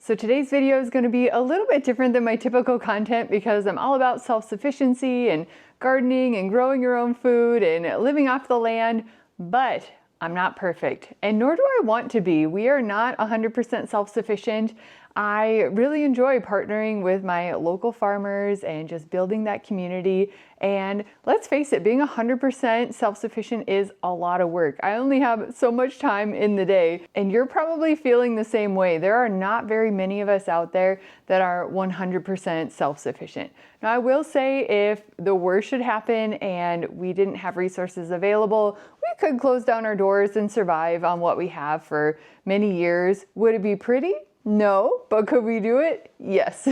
So today's video is going to be a little bit different than my typical content because I'm all about self-sufficiency and gardening and growing your own food and living off the land, but I'm not perfect, and nor do I want to be. We are not 100% self-sufficient. I really enjoy partnering with my local farmers and just building that community. And let's face it, being 100% self-sufficient is a lot of work. I only have so much time in the day, and you're probably feeling the same way. There are not very many of us out there that are 100% self-sufficient. Now, I will say if the worst should happen and we didn't have resources available, we could close down our doors and survive on what we have for many years. Would it be pretty? No, but could we do it? Yes.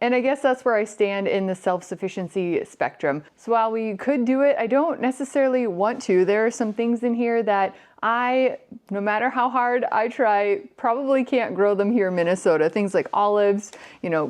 And I guess that's where I stand in the self-sufficiency spectrum. So while we could do it, I don't necessarily want to. There are some things in here that no matter how hard I try, probably can't grow them here in Minnesota. Things like olives,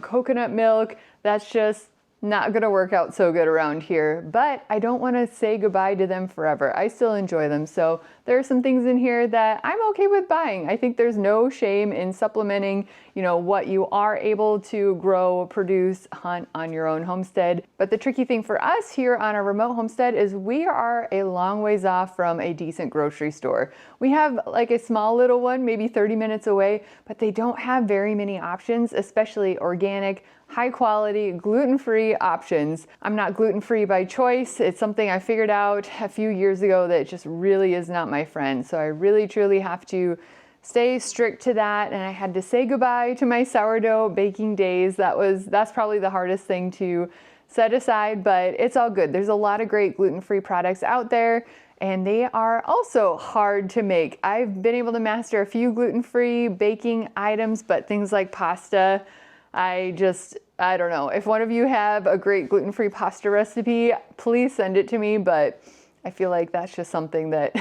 coconut milk, that's just not gonna work out so good around here, but I don't wanna say goodbye to them forever. I still enjoy them. So there are some things in here that I'm okay with buying. I think there's no shame in supplementing, what you are able to grow, produce, hunt on your own homestead. But the tricky thing for us here on a remote homestead is we are a long ways off from a decent grocery store. We have like a small little one, maybe 30 minutes away, but they don't have very many options, especially organic, high quality, gluten-free options. I'm not gluten-free by choice. It's something I figured out a few years ago that just really is not my friend. So I really truly have to stay strict to that. And I had to say goodbye to my sourdough baking days. That's probably the hardest thing to set aside, but it's all good. There's a lot of great gluten-free products out there, and they are also hard to make. I've been able to master a few gluten-free baking items, but things like pasta, I don't know. If one of you have a great gluten-free pasta recipe, please send it to me, but I feel like that's just something that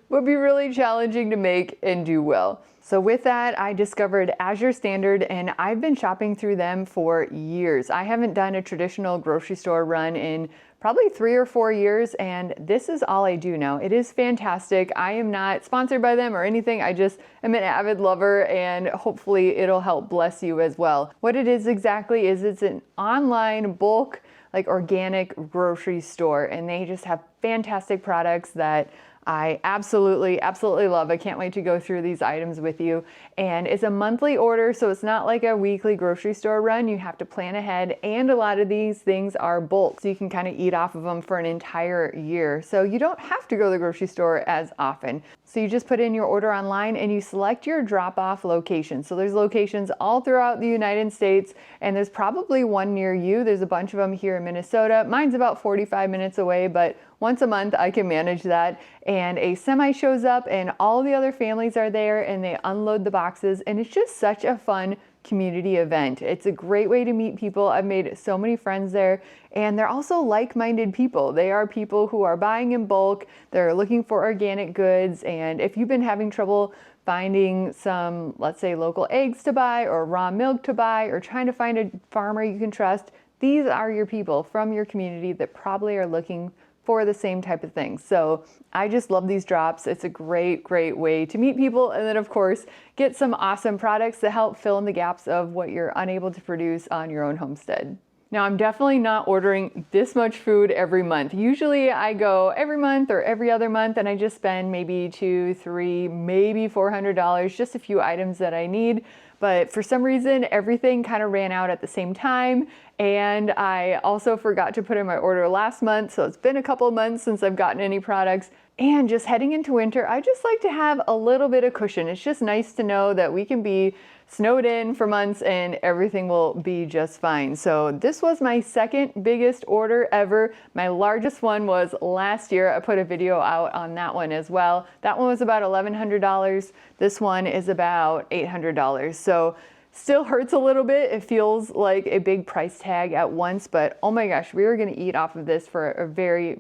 would be really challenging to make and do well. So with that, I discovered Azure Standard, and I've been shopping through them for years. I haven't done a traditional grocery store run in probably 3 or 4 years, and this is all I do now. It is fantastic. I am not sponsored by them or anything. I just am an avid lover, and hopefully it'll help bless you as well. What it is exactly is it's an online bulk, like organic grocery store, and they just have fantastic products that I absolutely love. I can't wait to go through these items with you. And it's a monthly order, so it's not like a weekly grocery store run. You have to plan ahead, and a lot of these things are bulk, so you can kind of eat off of them for an entire year. So you don't have to go to the grocery store as often. So you just put in your order online and you select your drop-off location. So there's locations all throughout the United States, and there's probably one near you. There's a bunch of them here in Minnesota. Mine's about 45 minutes away, but once a month I can manage that. And a semi shows up and all the other families are there and they unload the boxes, and it's just such a fun community event. It's a great way to meet people. I've made so many friends there, and they're also like-minded people. They are people who are buying in bulk. They're looking for organic goods, and if you've been having trouble finding some, let's say, local eggs to buy or raw milk to buy, or trying to find a farmer you can trust, these are your people from your community that probably are looking for the same type of thing. So I just love these drops. It's a great way to meet people, and then of course get some awesome products to help fill in the gaps of what you're unable to produce on your own homestead. Now, I'm definitely not ordering this much food every month. Usually I go every month or every other month, and I just spend maybe $200, $300, maybe $400, just a few items that I need. But for some reason, everything kind of ran out at the same time. And I also forgot to put in my order last month. So it's been a couple of months since I've gotten any products. And just heading into winter, I just like to have a little bit of cushion. It's just nice to know that we can be snowed in for months and everything will be just fine. So this was my second biggest order ever. My largest one was last year. I put a video out on that one as well. That one was about $1,100. This one is about $800. So still hurts a little bit. It feels like a big price tag at once, but oh my gosh, we were gonna eat off of this for a very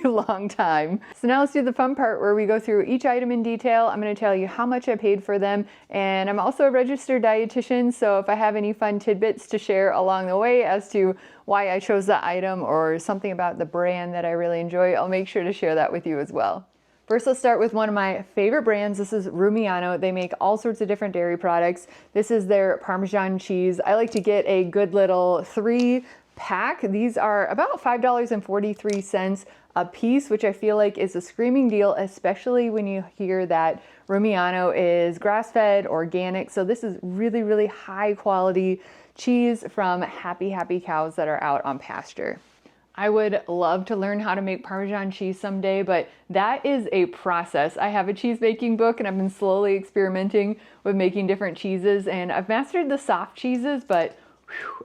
long time. So now let's do the fun part where we go through each item in detail. I'm gonna tell you how much I paid for them, and I'm also a registered dietitian, so if I have any fun tidbits to share along the way as to why I chose that item or something about the brand that I really enjoy, I'll make sure to share that with you as well. First, let's start with one of my favorite brands. This is Rumiano. They make all sorts of different dairy products. This is their Parmesan cheese. I like to get a good little 3-pack. These are about $5.43 a piece, which I feel like is a screaming deal, especially when you hear that Rumiano is grass-fed, organic. So this is really, really high quality cheese from happy cows that are out on pasture. I would love to learn how to make Parmesan cheese someday, but that is a process. I have a cheese making book and I've been slowly experimenting with making different cheeses, and I've mastered the soft cheeses, but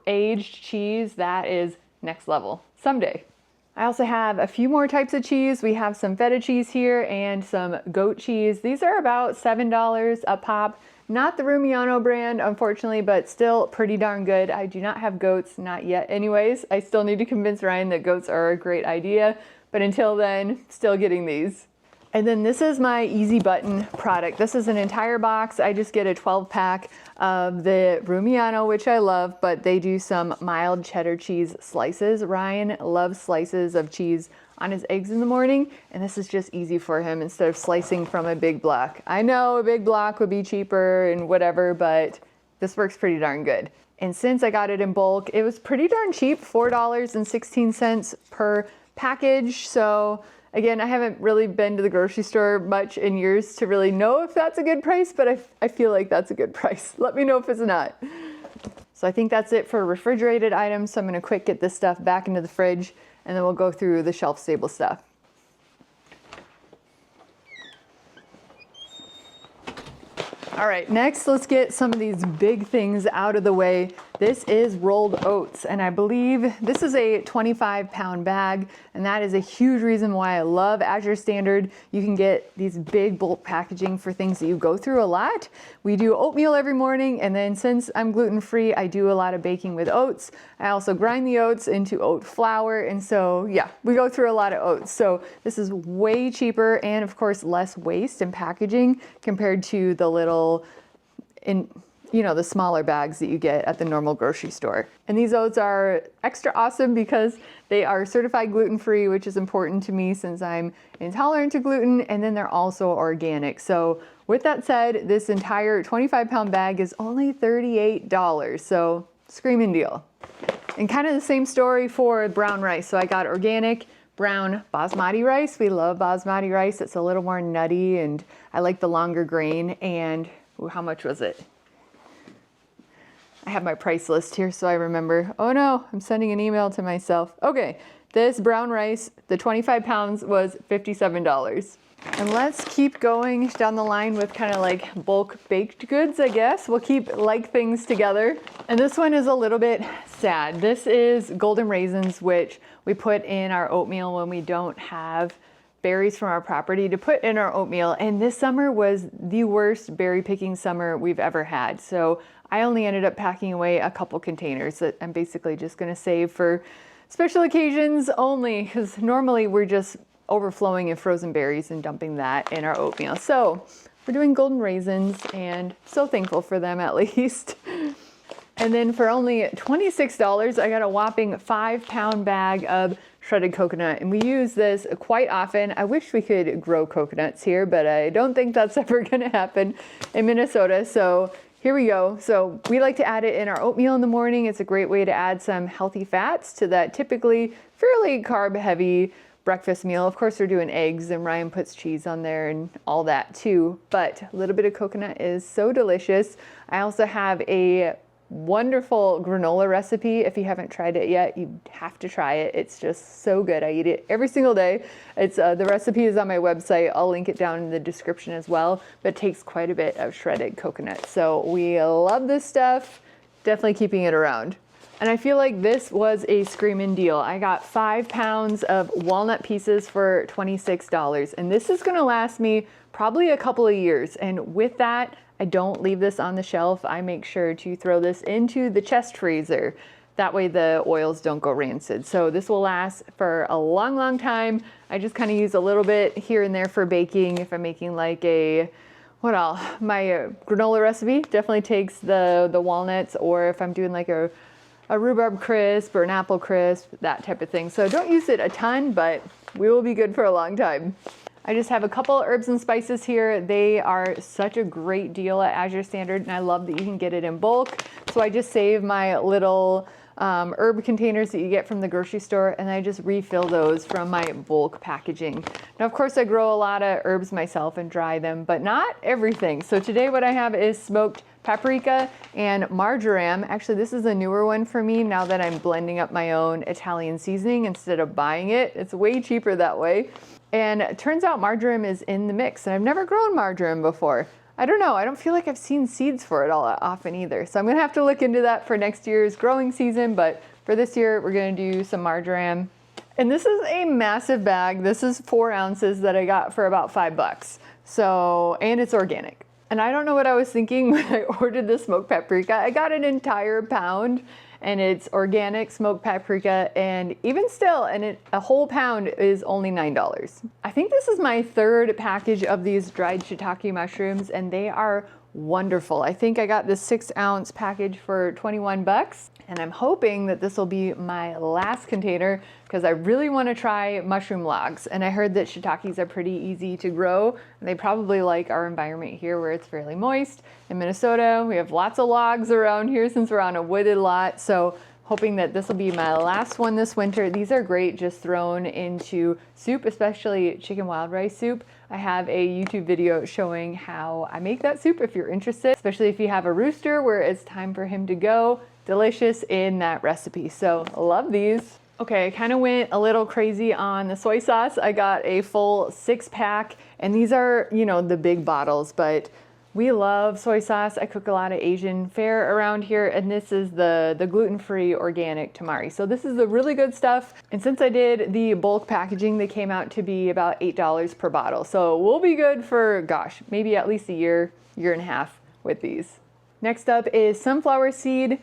aged cheese, that is next level someday. I also have a few more types of cheese. We have some feta cheese here and some goat cheese. These are about $7 a pop. Not the Rumiano brand, unfortunately, but still pretty darn good. I do not have goats, not yet anyways. I still need to convince Ryan that goats are a great idea, but until then, still getting these. And then this is my Easy Button product. This is an entire box. I just get a 12-pack of the Rumiano, which I love, but they do some mild cheddar cheese slices. Ryan loves slices of cheese on his eggs in the morning, and this is just easy for him instead of slicing from a big block. I know a big block would be cheaper and whatever, but this works pretty darn good. And since I got it in bulk, it was pretty darn cheap, $4.16 per package. So again, I haven't really been to the grocery store much in years to really know if that's a good price, but I feel like that's a good price. Let me know if it's not. So I think that's it for refrigerated items. So I'm gonna quick get this stuff back into the fridge, and then we'll go through the shelf-stable stuff. All right, next let's get some of these big things out of the way. This is rolled oats, and I believe this is a 25-pound bag, and that is a huge reason why I love Azure Standard. You can get these big bulk packaging for things that you go through a lot. We do oatmeal every morning, and then since I'm gluten-free, I do a lot of baking with oats. I also grind the oats into oat flour, and so yeah, we go through a lot of oats. So this is way cheaper and of course less waste in packaging compared to the little the smaller bags that you get at the normal grocery store. And these oats are extra awesome because they are certified gluten-free, which is important to me since I'm intolerant to gluten, and then they're also organic. So with that said, this entire 25-pound bag is only $38, so screaming deal. And kind of the same story for brown rice. So I got organic brown basmati rice. We love basmati rice. It's a little more nutty, and I like the longer grain. And ooh, how much was it? I have my price list here so I remember. Oh no, I'm sending an email to myself. Okay, this brown rice, the 25 pounds was $57. And let's keep going down the line with kind of like bulk baked goods, I guess. We'll keep like things together. And this one is a little bit sad. This is golden raisins, which we put in our oatmeal when we don't have berries from our property to put in our oatmeal. And this summer was the worst berry picking summer we've ever had. So I only ended up packing away a couple containers that I'm basically just gonna save for special occasions only, because normally we're just overflowing in frozen berries and dumping that in our oatmeal. So we're doing golden raisins, and so thankful for them at least. And then for only $26, I got a whopping 5-pound bag of shredded coconut, and we use this quite often. I wish we could grow coconuts here, but I don't think that's ever gonna happen in Minnesota. So here we go. So we like to add it in our oatmeal in the morning. It's a great way to add some healthy fats to that typically fairly carb heavy breakfast meal. Of course, we're doing eggs, and Ryan puts cheese on there and all that too, but a little bit of coconut is so delicious. I also have a wonderful granola recipe. If you haven't tried it yet, you have to try it. It's just so good. I eat it every single day. It's the recipe is on my website. I'll link it down in the description as well, but it takes quite a bit of shredded coconut. So we love this stuff. Definitely keeping it around. And I feel like this was a screaming deal. I got 5 pounds of walnut pieces for $26, and this is gonna last me probably a couple of years. And with that, I don't leave this on the shelf. I make sure to throw this into the chest freezer. That way the oils don't go rancid. So this will last for a long, long time. I just kind of use a little bit here and there for baking. If I'm making like my granola recipe definitely takes the walnuts, or if I'm doing like a rhubarb crisp or an apple crisp, that type of thing. So don't use it a ton, but we will be good for a long time. I just have a couple herbs and spices here. They are such a great deal at Azure Standard, and I love that you can get it in bulk. So I just save my little herb containers that you get from the grocery store, and I just refill those from my bulk packaging. Now, of course, I grow a lot of herbs myself and dry them, but not everything. So today what I have is smoked paprika and marjoram. Actually, this is a newer one for me now that I'm blending up my own Italian seasoning instead of buying it. It's way cheaper that way. And it turns out marjoram is in the mix, and I've never grown marjoram before. I don't know, I don't feel like I've seen seeds for it all that often either. So I'm gonna have to look into that for next year's growing season, but for this year, we're gonna do some marjoram. And this is a massive bag. This is 4 ounces that I got for about $5. So, and it's organic. And I don't know what I was thinking when I ordered the smoked paprika. I got an entire pound, and it's organic smoked paprika, and even still, a whole pound is only $9. I think this is my 3rd package of these dried shiitake mushrooms, and they are wonderful. I think I got this 6-ounce package for $21, and I'm hoping that this will be my last container because I really want to try mushroom logs. And I heard that shiitakes are pretty easy to grow, and they probably like our environment here where it's fairly moist. In Minnesota, we have lots of logs around here since we're on a wooded lot, so hoping that this will be my last one this winter. These are great just thrown into soup, especially chicken wild rice soup. I have a YouTube video showing how I make that soup if you're interested, especially if you have a rooster where it's time for him to go. Delicious in that recipe, so love these. Okay, I kind of went a little crazy on the soy sauce. I got a full 6-pack, and these are, you know, the big bottles, but we love soy sauce. I cook a lot of Asian fare around here, and this is the gluten-free organic tamari. So this is the really good stuff. And since I did the bulk packaging, they came out to be about $8 per bottle. So we'll be good for, gosh, maybe at least a year and a half with these. Next up is sunflower seed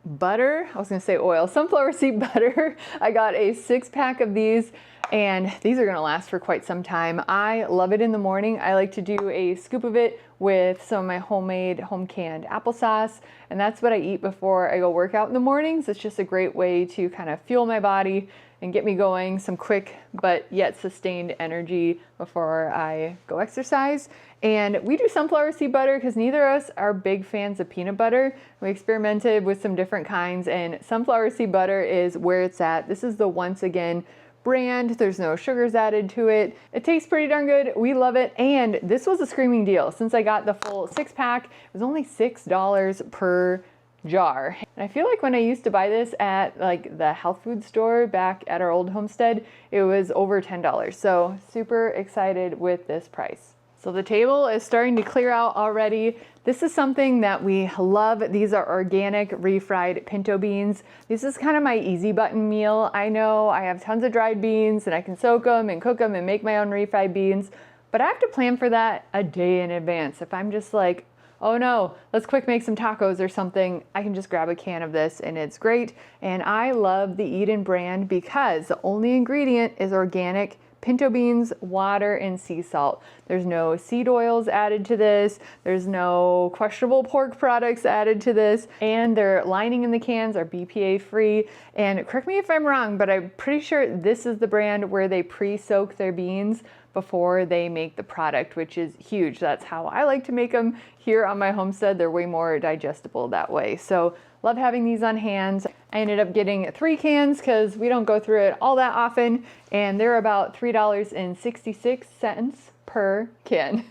butter. I was gonna say oil, sunflower seed butter. I got a 6-pack of these, and these are gonna last for quite some time. I love it in the morning. I like to do a scoop of it with some of my homemade home-canned applesauce, and that's what I eat before I go work out in the mornings. It's just a great way to kind of fuel my body and get me going, some quick but yet sustained energy before I go exercise. And we do sunflower seed butter because neither of us are big fans of peanut butter. We experimented with some different kinds, and sunflower seed butter is where it's at. This is the Once Again brand. There's no sugars added to it. It tastes pretty darn good. We love it. And this was a screaming deal. Since I got the full 6-pack, it was only $6 per jar. And I feel like when I used to buy this at like the health food store back at our old homestead, it was over $10. So super excited with this price. So the table is starting to clear out already. This is something that we love. These are organic refried pinto beans. This is kind of my easy button meal. I know I have tons of dried beans and I can soak them and cook them and make my own refried beans, but I have to plan for that a day in advance. If I'm just like, oh no, let's quick make some tacos or something, I can just grab a can of this and it's great. And I love the Eden brand because the only ingredient is organic pinto beans, water, and sea salt. There's no seed oils added to this. There's no questionable pork products added to this. And their lining in the cans are BPA free. And correct me if I'm wrong, but I'm pretty sure this is the brand where they pre-soak their beans before they make the product, which is huge. That's how I like to make them here on my homestead. They're way more digestible that way. So love having these on hand. I ended up getting 3 cans because we don't go through it all that often, and they're about $3.66 per can.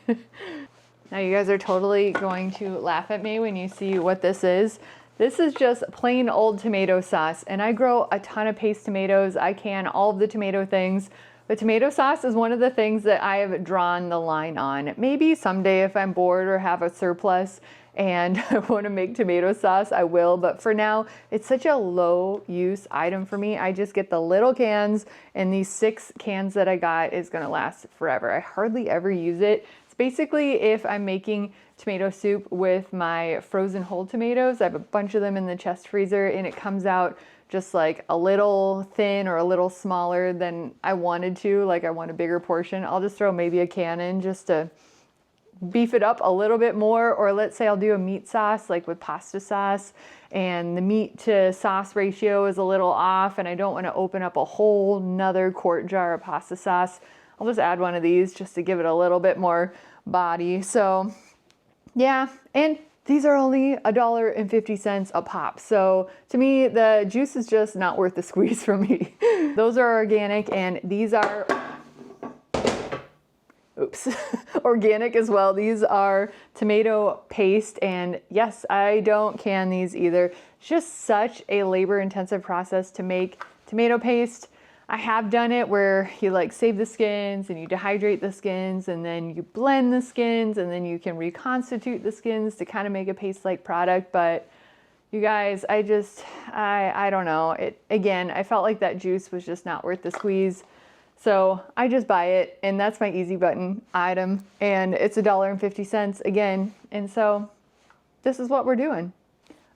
Now you guys are totally going to laugh at me when you see what this is. This is just plain old tomato sauce, and I grow a ton of paste tomatoes. I can all of the tomato things. But tomato sauce is one of the things that I have drawn the line on. Maybe someday if I'm bored or have a surplus and I want to make tomato sauce, I will. But for now, it's such a low use item for me. I just get the little cans, and these 6 cans that I got is going to last forever. I hardly ever use it. It's basically if I'm making tomato soup with my frozen whole tomatoes. I have a bunch of them in the chest freezer, and it comes out just like a little thin or a little smaller than I wanted to, like I want a bigger portion. I'll just throw maybe a can in just to beef it up a little bit more. Or let's say I'll do a meat sauce like with pasta sauce, and the meat to sauce ratio is a little off and I don't want to open up a whole nother quart jar of pasta sauce. I'll just add one of these just to give it a little bit more body. So yeah, and these are only $1.50 a pop. So to me, the juice is just not worth the squeeze for me. Those are organic, and these are, oops, organic as well. These are tomato paste, and yes, I don't can these either. It's just such a labor-intensive process to make tomato paste. I have done it where you like save the skins and you dehydrate the skins and then you blend the skins and then you can reconstitute the skins to kind of make a paste-like product. But you guys, I don't know. Again, I felt like that juice was just not worth the squeeze. So I just buy it, and that's my easy button item, and it's $1.50 again. And so this is what we're doing.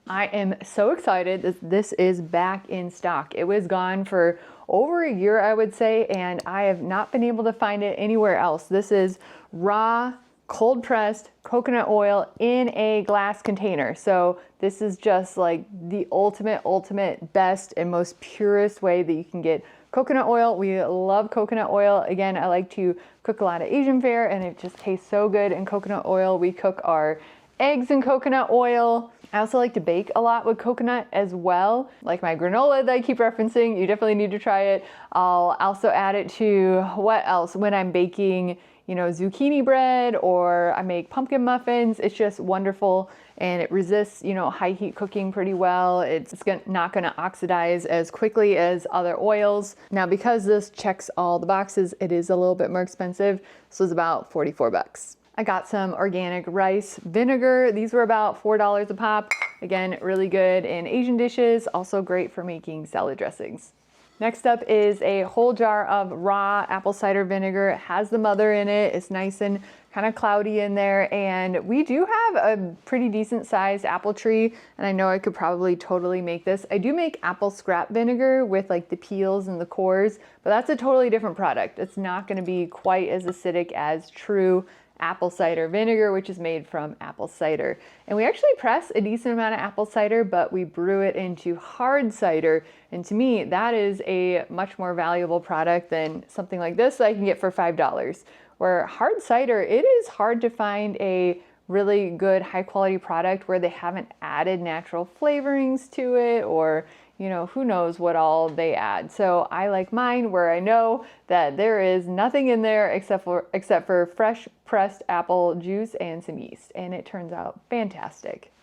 I am so excited that this is back in stock. It was gone for over a year, I would say, and I have not been able to find it anywhere else. This is raw, cold pressed coconut oil in a glass container. So this is just like the ultimate best and most purest way that you can get coconut oil. We love coconut oil. Again, I like to cook a lot of Asian fare, and it just tastes so good in coconut oil. We cook our eggs in coconut oil. I also like to bake a lot with coconut as well. Like my granola that I keep referencing, you definitely need to try it. I'll also add it to, what else? When I'm baking, you know, zucchini bread, or I make pumpkin muffins. It's just wonderful, and it resists, you know, high heat cooking pretty well. It's not gonna oxidize as quickly as other oils. Now, because this checks all the boxes, it is a little bit more expensive. So it's about 44 bucks. I got some organic rice vinegar. These were about $4 a pop. Again, really good in Asian dishes, also great for making salad dressings. Next up is a whole jar of raw apple cider vinegar. It has the mother in it. It's nice and kind of cloudy in there. And we do have a pretty decent sized apple tree. And I know I could probably totally make this. I do make apple scrap vinegar with like the peels and the cores, but that's a totally different product. It's not gonna be quite as acidic as true apple cider vinegar, which is made from apple cider. And we actually press a decent amount of apple cider, but we brew it into hard cider. And to me, that is a much more valuable product than something like this that I can get for $5. Where hard cider, it is hard to find a really good high quality product where they haven't added natural flavorings to it, or you know, who knows what all they add. So I like mine where I know that there is nothing in there except for fresh pressed apple juice and some yeast, and it turns out fantastic.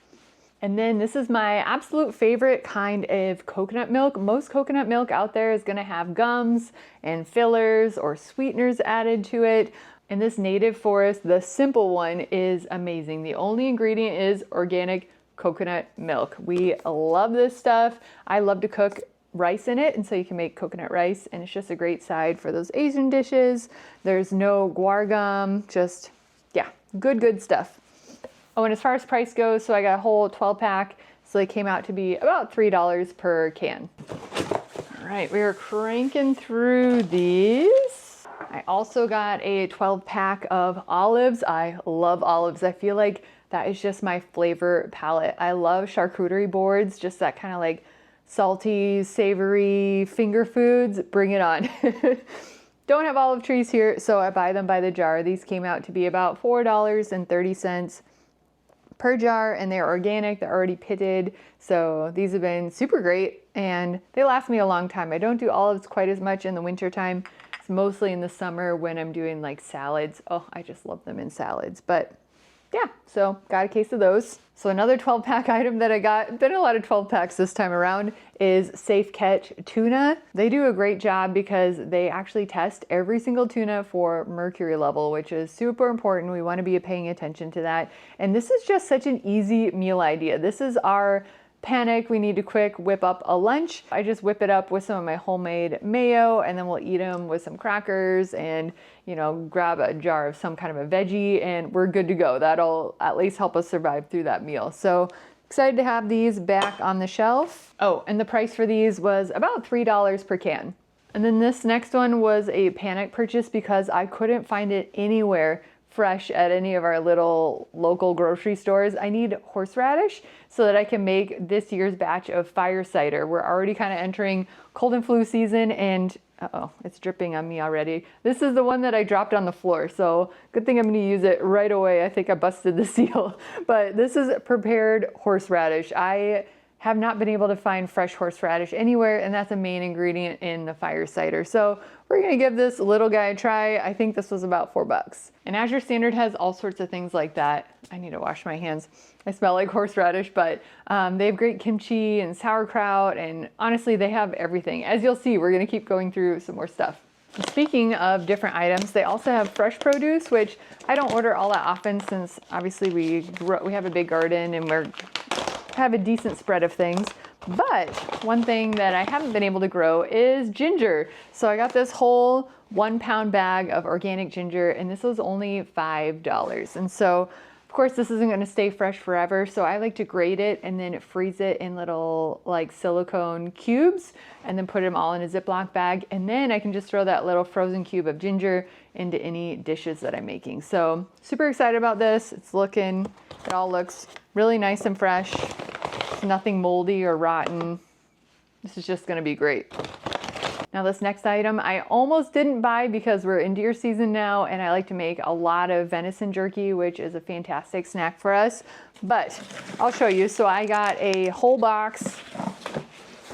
And then this is my absolute favorite kind of coconut milk. Most coconut milk out there is gonna have gums and fillers or sweeteners added to it. And this Native Forest, the simple one, is amazing. The only ingredient is organic coconut milk. We love this stuff. I love to cook rice in it, and so you can make coconut rice, and it's just a great side for those Asian dishes. There's no guar gum, just, yeah, good stuff. Oh, and as far as price goes, so I got a whole 12 pack, so they came out to be about $3 per can. All right, we are cranking through these. I also got a 12 pack of olives. I love olives. I feel like that is just my flavor palette. I love charcuterie boards, just that kind of like salty, savory finger foods. Bring it on. Don't have olive trees here, so I buy them by the jar. These came out to be about $4.30 per jar, and they're organic. They're already pitted, so these have been super great, and they last me a long time. I don't do olives quite as much in the winter time. It's mostly in the summer when I'm doing like salads. Oh, I just love them in salads, but yeah, so got a case of those. So another 12 pack item that I got, been a lot of 12 packs this time around, is Safe Catch tuna. They do a great job because they actually test every single tuna for mercury level, which is super important. We want to be paying attention to that. And this is just such an easy meal idea. This is our panic, we need to quick whip up a lunch. I just whip it up with some of my homemade mayo, and then we'll eat them with some crackers and, you know, grab a jar of some kind of a veggie, and we're good to go. That'll at least help us survive through that meal. So excited to have these back on the shelf. Oh, and the price for these was about $3 per can. And then this next one was a panic purchase because I couldn't find it anywhere fresh at any of our little local grocery stores. I need horseradish so that I can make this year's batch of fire cider. We're already kind of entering cold and flu season, and Uh-oh, it's dripping on me already. This is the one that I dropped on the floor, so good thing I'm gonna use it right away. I think I busted the seal. But this is prepared horseradish. I have not been able to find fresh horseradish anywhere, and that's a main ingredient in the fire cider. So we're gonna give this little guy a try. I think this was about $4. And Azure Standard has all sorts of things like that. I need to wash my hands. I smell like horseradish, but they have great kimchi and sauerkraut, and honestly, they have everything. As you'll see, we're gonna keep going through some more stuff. Speaking of different items, they also have fresh produce, which I don't order all that often since obviously we have a big garden and we have a decent spread of things. But one thing that I haven't been able to grow is ginger. So I got this whole 1 pound bag of organic ginger, and this was only $5. And so of course this isn't going to stay fresh forever, so I like to grate it and then freeze it in little like silicone cubes and then put them all in a Ziploc bag, and then I can just throw that little frozen cube of ginger into any dishes that I'm making. So super excited about this. It all looks really nice and fresh. It's nothing moldy or rotten. This is just going to be great. Now this next item I almost didn't buy because we're in deer season now, and I like to make a lot of venison jerky, which is a fantastic snack for us, but I'll show you. So I got a whole box,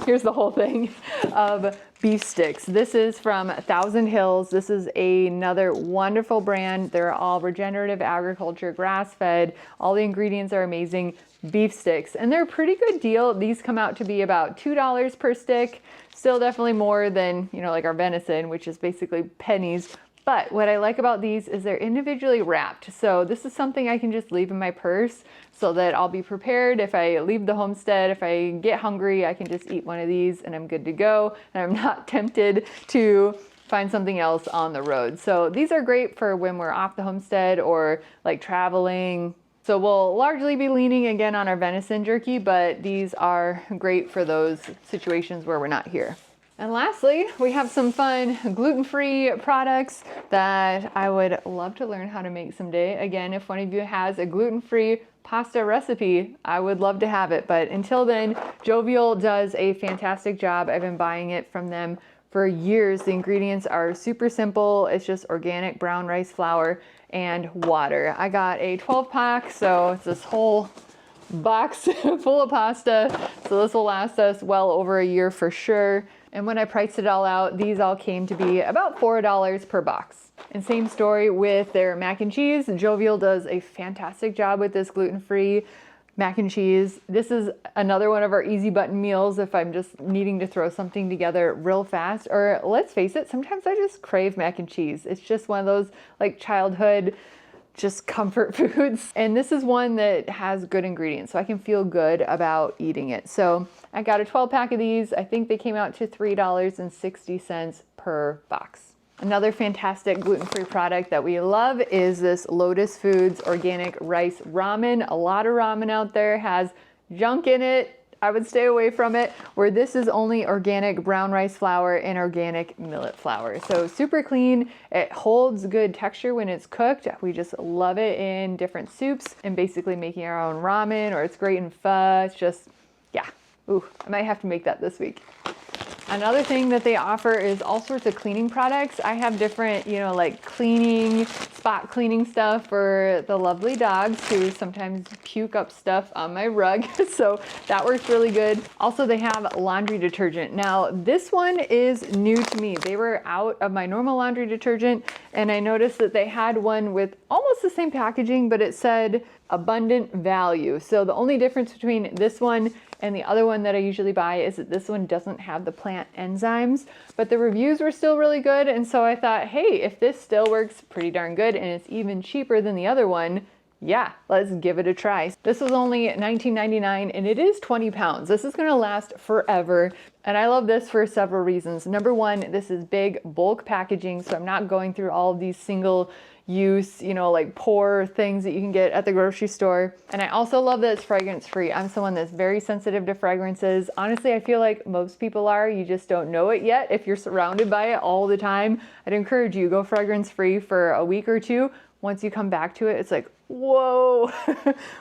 here's the whole thing, of beef sticks. This is from Thousand Hills. This is another wonderful brand. They're all regenerative agriculture, grass-fed. All the ingredients are amazing. Beef sticks, and they're a pretty good deal. These come out to be about $2 per stick. Still definitely more than, like our venison, which is basically pennies. But what I like about these is they're individually wrapped. So this is something I can just leave in my purse so that I'll be prepared. If I leave the homestead, if I get hungry, I can just eat one of these and I'm good to go. And I'm not tempted to find something else on the road. So these are great for when we're off the homestead or like traveling. So we'll largely be leaning again on our venison jerky, but these are great for those situations where we're not here. And lastly, we have some fun gluten-free products that I would love to learn how to make someday. Again, if one of you has a gluten-free pasta recipe, I would love to have it. But until then, Jovial does a fantastic job. I've been buying it from them for years. The ingredients are super simple. It's just organic brown rice flour and water. I got a 12-pack, so it's this whole box full of pasta. So this will last us well over a year for sure. And when I priced it all out, these all came to be about $4 per box. And same story with their mac and cheese. Jovial does a fantastic job with this gluten-free mac and cheese. This is another one of our easy button meals if I'm just needing to throw something together real fast. Or let's face it, sometimes I just crave mac and cheese. It's just one of those like childhood just comfort foods. And this is one that has good ingredients, so I can feel good about eating it. So I got a 12-pack of these. I think they came out to $3.60 per box. Another fantastic gluten-free product that we love is this Lotus Foods organic rice ramen. A lot of ramen out there has junk in it. I would stay away from it, where this is only organic brown rice flour and organic millet flour. So super clean. It holds good texture when it's cooked. We just love it in different soups and basically making our own ramen, or it's great in pho. It's just, yeah. Ooh, I might have to make that this week. Another thing that they offer is all sorts of cleaning products. I have different, like spot cleaning stuff for the lovely dogs who sometimes puke up stuff on my rug. So that works really good. Also, they have laundry detergent. Now, this one is new to me. They were out of my normal laundry detergent, and I noticed that they had one with almost the same packaging, but it said abundant value. So the only difference between this one and the other one that I usually buy is that this one doesn't have the plant enzymes, but the reviews were still really good. And so I thought, hey, if this still works pretty darn good and it's even cheaper than the other one, yeah, let's give it a try. This was only $19.99 and it is 20 pounds. This is gonna last forever. And I love this for several reasons. Number one, this is big bulk packaging, so I'm not going through all of these single use, like pour things that you can get at the grocery store. And I also love that it's fragrance free. I'm someone that's very sensitive to fragrances. Honestly, I feel like most people are. You just don't know it yet if you're surrounded by it all the time. I'd encourage you, go fragrance free for a week or two. Once you come back to it, it's like, whoa.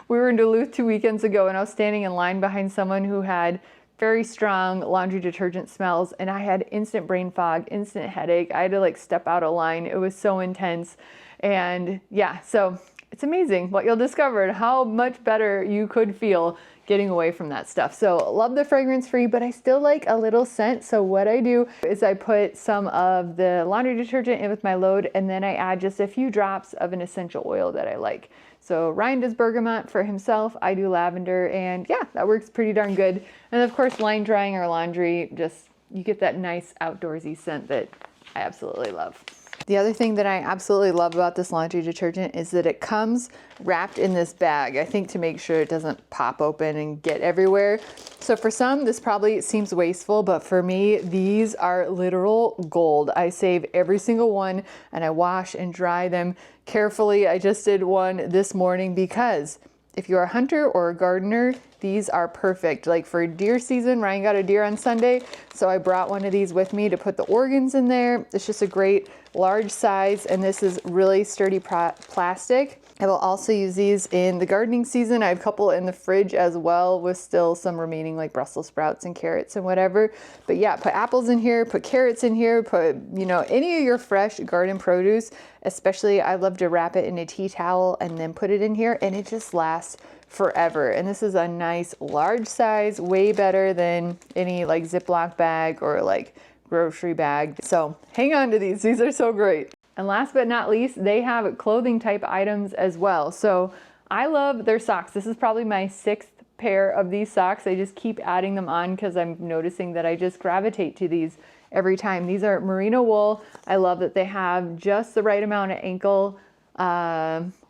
We were in Duluth 2 weekends ago and I was standing in line behind someone who had very strong laundry detergent smells, and I had instant brain fog, instant headache. I had to like step out of line. It was so intense. And yeah, so it's amazing what you'll discover and how much better you could feel getting away from that stuff. So love the fragrance free, but I still like a little scent. So what I do is I put some of the laundry detergent in with my load, and then I add just a few drops of an essential oil that I like. So Ryan does bergamot for himself, I do lavender, and yeah, that works pretty darn good. And of course, line drying our laundry, just you get that nice outdoorsy scent that I absolutely love. The other thing that I absolutely love about this laundry detergent is that it comes wrapped in this bag, I think to make sure it doesn't pop open and get everywhere. So for some, this probably seems wasteful, but for me, these are literal gold. I save every single one and I wash and dry them carefully. I just did one this morning because if you're a hunter or a gardener, these are perfect. Like for deer season, Ryan got a deer on Sunday, so I brought one of these with me to put the organs in there. It's just a great large size, and this is really sturdy plastic. I will also use these in the gardening season. I have a couple in the fridge as well with still some remaining like Brussels sprouts and carrots and whatever. But yeah, put apples in here, put carrots in here, put, you know, any of your fresh garden produce. Especially I love to wrap it in a tea towel and then put it in here, and it just lasts forever. And this is a nice large size, way better than any like Ziploc bag or like grocery bag. So hang on to these are so great. And last but not least, they have clothing type items as well. So I love their socks. This is probably my 6th pair of these socks. I just keep adding them on because I'm noticing that I just gravitate to these every time. These are merino wool. I love that they have just the right amount of ankle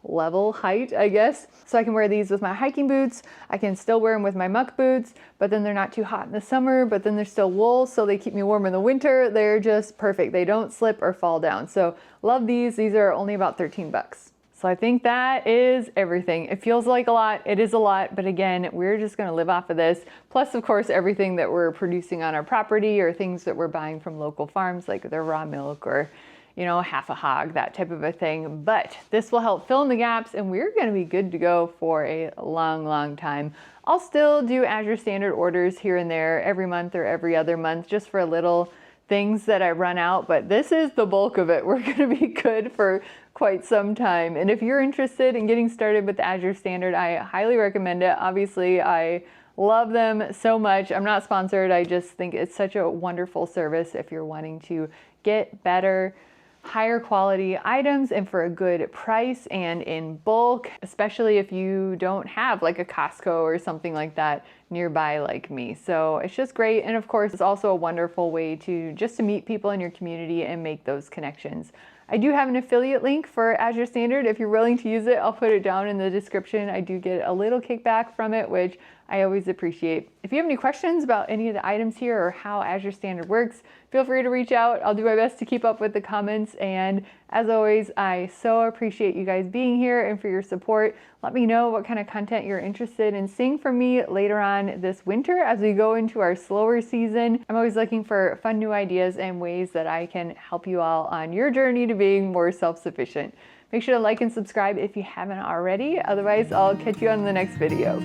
level height, I guess. So I can wear these with my hiking boots. I can still wear them with my muck boots, but then they're not too hot in the summer, but then they're still wool, so they keep me warm in the winter. They're just perfect. They don't slip or fall down. So love these. These are only about 13 bucks. So I think that is everything. It feels like a lot. It is a lot, but again, we're just gonna live off of this. Plus, of course, everything that we're producing on our property or things that we're buying from local farms, like their raw milk or, you know, half a hog, that type of a thing. But this will help fill in the gaps, and we're gonna be good to go for a long, long time. I'll still do Azure standard orders here and there every month or every other month just for little things that I run out, but this is the bulk of it. We're gonna be good for quite some time. And if you're interested in getting started with Azure Standard, I highly recommend it. Obviously, I love them so much. I'm not sponsored. I just think it's such a wonderful service if you're wanting to get better, higher quality items and for a good price and in bulk, especially if you don't have like a Costco or something like that nearby like me. So it's just great. And of course, it's also a wonderful way to just to meet people in your community and make those connections. I do have an affiliate link for Azure Standard. If you're willing to use it, I'll put it down in the description. I do get a little kickback from it, which I always appreciate. If you have any questions about any of the items here or how Azure Standard works, feel free to reach out. I'll do my best to keep up with the comments. And as always, I so appreciate you guys being here and for your support. Let me know what kind of content you're interested in seeing from me later on this winter as we go into our slower season. I'm always looking for fun new ideas and ways that I can help you all on your journey to being more self-sufficient. Make sure to like and subscribe if you haven't already. Otherwise, I'll catch you on the next video.